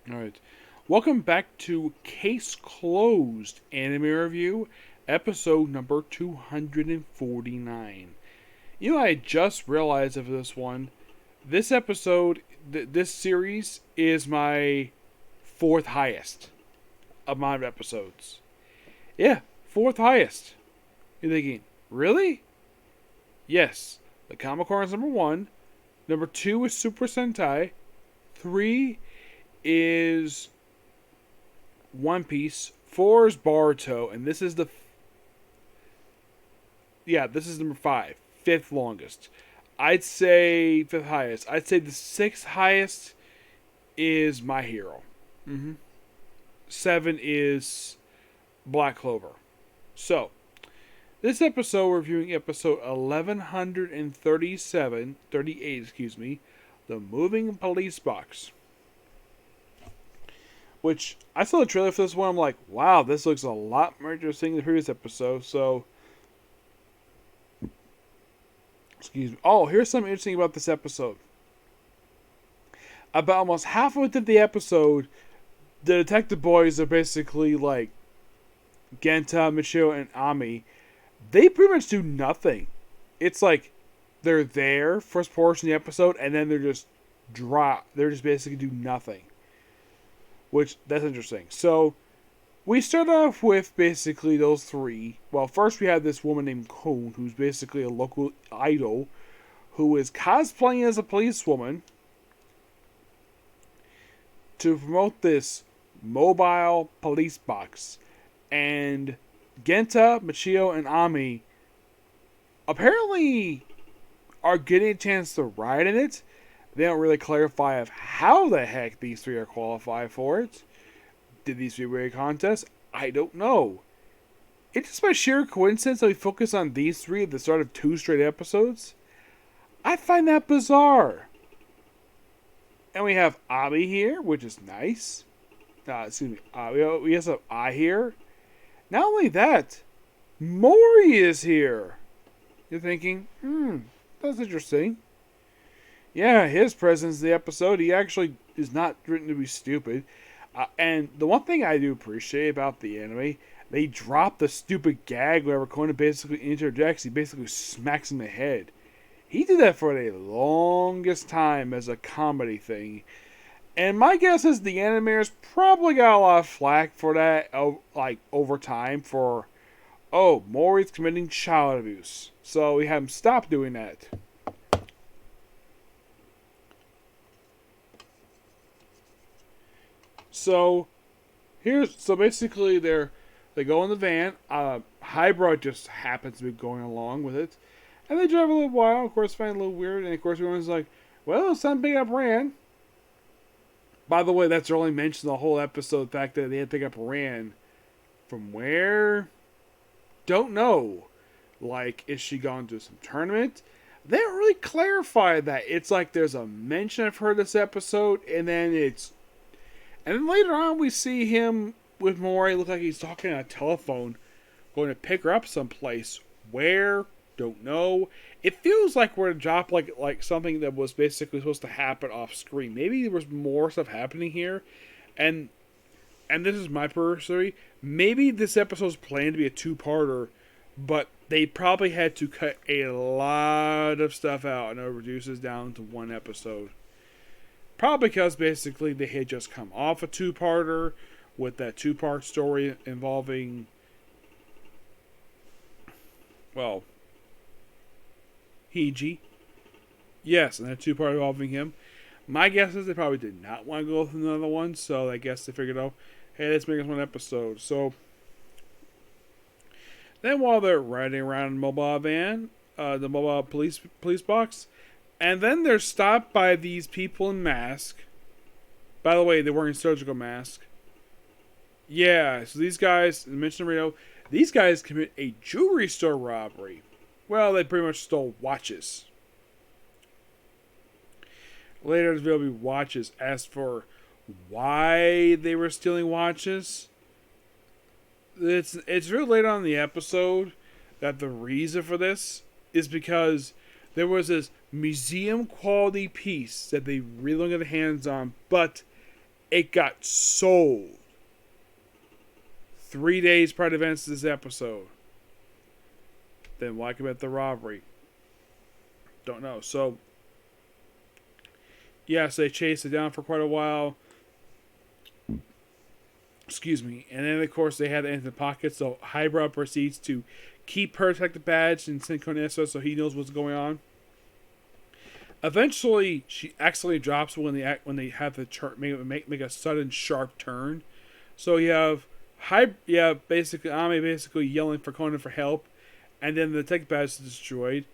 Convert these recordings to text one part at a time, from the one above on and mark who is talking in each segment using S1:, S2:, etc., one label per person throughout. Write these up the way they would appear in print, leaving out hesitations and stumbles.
S1: Alright. Welcome back to Case Closed Anime Review, episode number 249. I just realized of this one. This episode, this series, is my fourth highest amount of episodes. Yeah, fourth highest. You're thinking, really? Yes. The Comic Core is number one. Number two is Super Sentai. Three is One Piece. Four is Boruto, and this is this is number five, fifth longest. I'd say fifth highest. I'd say the sixth highest is My Hero. Mm-hmm. Seven is Black Clover. So this episode, we're reviewing episode 38, The Moving Police Box. Which, I saw the trailer for this one, I'm like, wow, this looks a lot more interesting than the previous episode, so... Excuse me. Oh, here's something interesting about this episode. About almost halfway through the episode, the detective boys are basically like Genta, Michio, and Ami. They pretty much do nothing. It's like they're there first portion of the episode, and then they're just drop. They're just basically do nothing. Which, that's interesting. So, we start off with basically those three. Well, first we have this woman named Koon, who's basically a local idol, who is cosplaying as a policewoman to promote this mobile police box. And Genta, Michio, and Ami apparently are getting a chance to ride in it. They don't really clarify of how the heck these three are qualified for it. Did these three win a contest? I don't know. It's just by sheer coincidence that we focus on these three at the start of two straight episodes. I find that bizarre. And we have Abi here, which is nice. We also have I here. Not only that, Mori is here. You're thinking, that's interesting. Yeah, his presence in the episode, he actually is not written to be stupid. And the one thing I do appreciate about the anime, they drop the stupid gag whenever Conan basically interjects, he basically smacks him in the head. He did that for the longest time as a comedy thing. And my guess is the animators probably got a lot of flack for that, like, over time for, Mori's committing child abuse. So we have him stop doing that. So basically they go in the van. Hybrid just happens to be going along with it, and they drive a little while. Of course, find it a little weird, and of course everyone's like, "Well, it's time to pick up Ran." By the way, that's their only mention the whole episode. The fact that they had to pick up Ran from where, don't know. Like, is she gone to some tournament? They don't really clarify that. It's like there's a mention of her this episode, and then later on, we see him with Mori. Look like he's talking on a telephone, going to pick her up someplace. Where? Don't know. It feels like we're to drop like something that was basically supposed to happen off screen. Maybe there was more stuff happening here, and this is my personal theory. Maybe this episode's planned to be a two-parter, but they probably had to cut a lot of stuff out and it reduces down to one episode. Probably because basically they had just come off a two-parter with that two-part story involving, well, Hiji. Yes, and that two-part involving him. My guess is they probably did not want to go with another one, so I guess they figured out, hey, let's make this one episode. So, then while they're riding around in the mobile van, the mobile police box, and then they're stopped by these people in masks. By the way, they're wearing surgical masks. Yeah, so these guys, mentioned Reno, these guys commit a jewelry store robbery. Well, they pretty much stole watches. Later, there'll be watches. As for why they were stealing watches, it's real late on in the episode that the reason for this is because there was this museum quality piece that they really wanted to get their hands on, but It got sold 3 days prior to events of this episode. Then why commit the robbery? Don't know. So, yes, they chased it down for quite a while. Excuse me. And then, of course, they had it in the pocket. So, Highbrow proceeds to keep her detective badge and send Conan so he knows what's going on. Eventually, she accidentally drops when they have the make a sudden sharp turn. So you have basically Ame yelling for Conan for help, and then the detective badge is destroyed.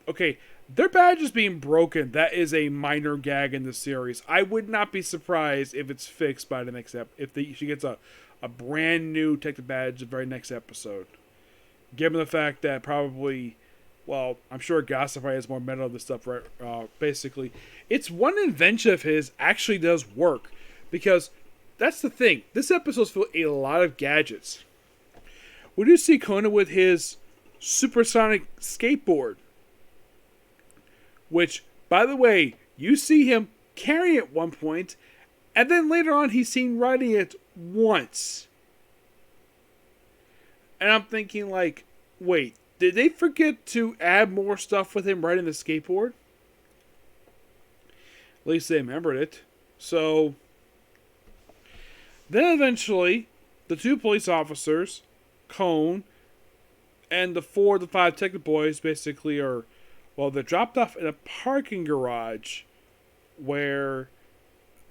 S1: Okay, their badge is being broken. That is a minor gag in the series. I would not be surprised if it's fixed by the next she gets a brand new detective badge the very next episode. Given the fact that probably, well, I'm sure Gossip has more metal of this stuff, right? Basically, it's one invention of his actually does work. Because that's the thing. This episode's filled with a lot of gadgets. We do see Conan with his supersonic skateboard. Which, by the way, you see him carrying it at one point, and then later on he's seen riding it once. And I'm thinking, like, wait, did they forget to add more stuff with him riding the skateboard? At least they remembered it. So, then eventually, the two police officers, Cone, and the 4 of the 5 detective boys basically are, well, they're dropped off in a parking garage where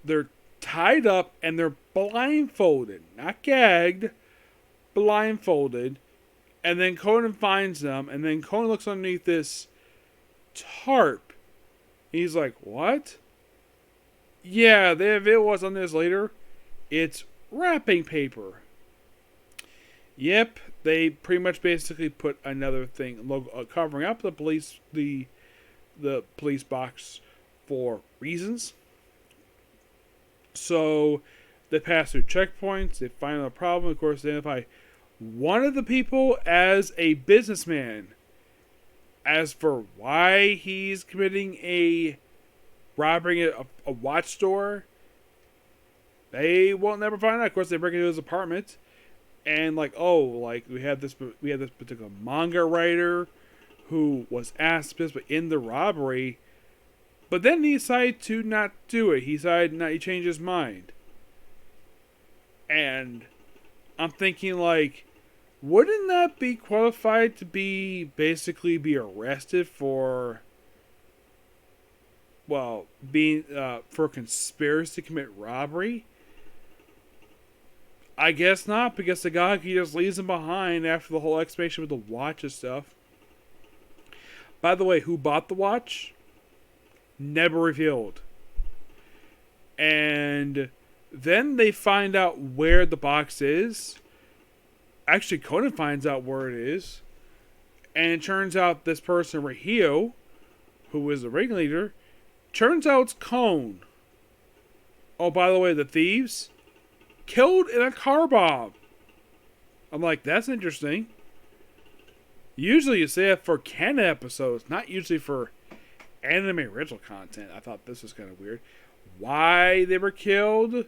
S1: they're tied up and they're blindfolded. Not gagged, blindfolded. And then Conan finds them, and then Conan looks underneath this tarp. He's like, what? Yeah, they have it was on this later. It's wrapping paper. Yep, they pretty much basically put another thing covering up the police box for reasons. So they pass through checkpoints. They find a problem. Of course, they identify one of the people as a businessman. As for why he's committing a robbery at a watch store, they won't never find out. Of course, they break into his apartment, and we had this particular manga writer who was asked to participate in the robbery, but then he decided to not do it. He changed his mind, and I'm thinking, like, wouldn't that be qualified to be arrested for, well, being for conspiracy to commit robbery? I guess not, because the guy, he just leaves him behind after the whole explanation with the watch and stuff. By the way, who bought the watch? Never revealed. And then they find out where the box is. Actually, Conan finds out where it is. And it turns out this person, Rahio, who is the ringleader, turns out it's Cone. Oh, by the way, the thieves killed in a car bomb. I'm like, that's interesting. Usually you say it for canon episodes, not usually for anime original content. I thought this was kind of weird. Why they were killed?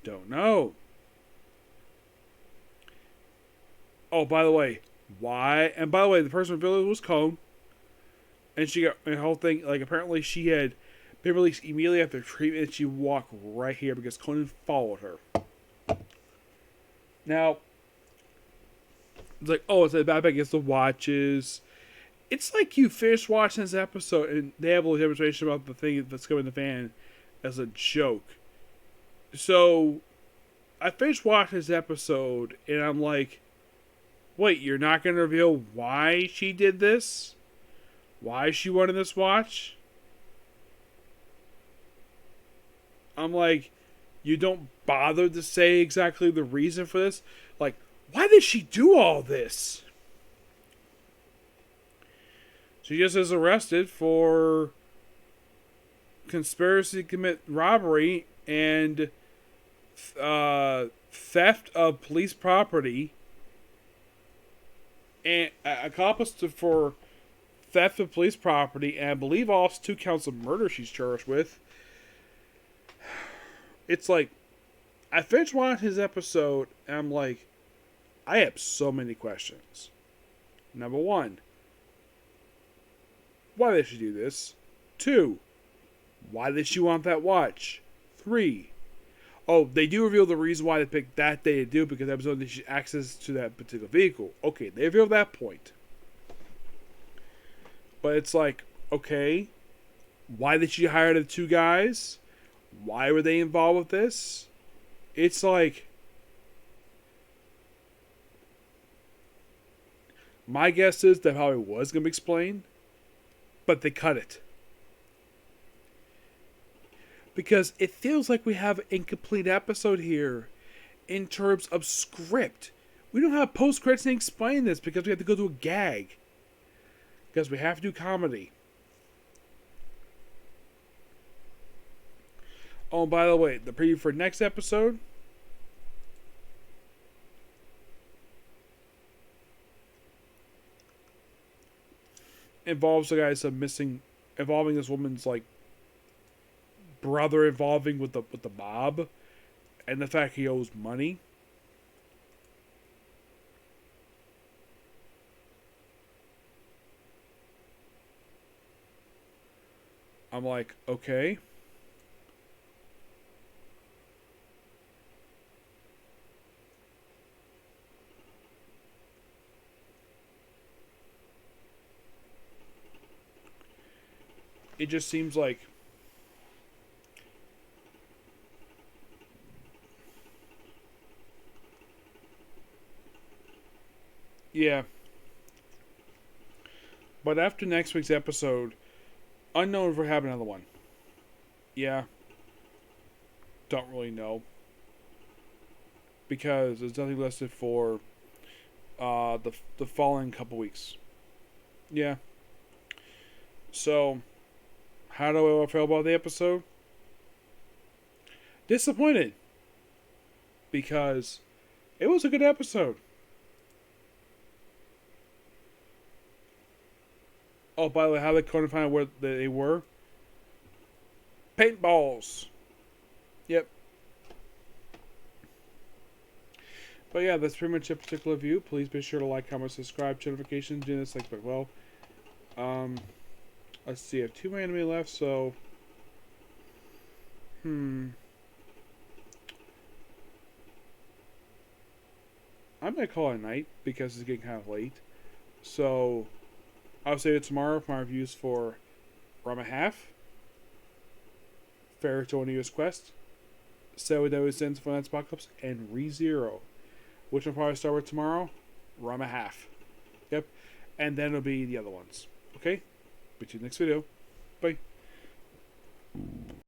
S1: Don't know. Oh, by the way, why? And by the way, the person revealed was Cone. And she got the whole thing, like, apparently she had been released immediately after treatment, and she walked right here because Conan followed her. Now, it's like, oh, it's a bad against the watches. It's like you finish watching this episode, and they have a little demonstration about the thing that's coming in the fan as a joke. So, I finished watching this episode, and I'm like, wait, you're not going to reveal why she did this? Why she wanted this watch? I'm like, you don't bother to say exactly the reason for this? Like, why did she do all this? She just is arrested for conspiracy to commit robbery and theft of police property, and accomplice for theft of police property, and I believe also 2 counts of murder she's charged with. It's like, I finished watching his episode, and I'm like, I have so many questions. Number one, why did she do this? Two, why did she want that watch? Three, oh, they do reveal the reason why they picked that day to do it, because that was when she had access to that particular vehicle. Okay, they reveal that point. But it's like, okay, why did she hire the two guys? Why were they involved with this? It's like, my guess is that probably was going to be explained, but they cut it. Because it feels like we have an incomplete episode here in terms of script. We don't have post-credits to explain this because we have to go to a gag. Because we have to do comedy. Oh, and by the way, the preview for next episode involves the guys involving this woman's like brother involving with the mob, and the fact he owes money. I'm like, okay. It just seems like yeah. But after next week's episode, unknown if we're having another one. Yeah. Don't really know. Because there's nothing listed for the following couple weeks. Yeah. So, how do I feel about the episode? Disappointed. Because it was a good episode. Oh, by the way, how they couldn't find out where they were? Paintballs. Yep. But yeah, that's pretty much a particular view. Please be sure to like, comment, subscribe, turn notifications, do this like well. Let's see, I have 2 anime left, so I'm gonna call it a night because it's getting kind of late. So I'll say it tomorrow for my reviews for Rama Half, Fairytale News Quest, Sailor Deadly Sins for Lance Apocalypse, and ReZero. Which I'll probably start with tomorrow? Rama Half. Yep. And then it'll be the other ones. Okay? Between next video. Bye.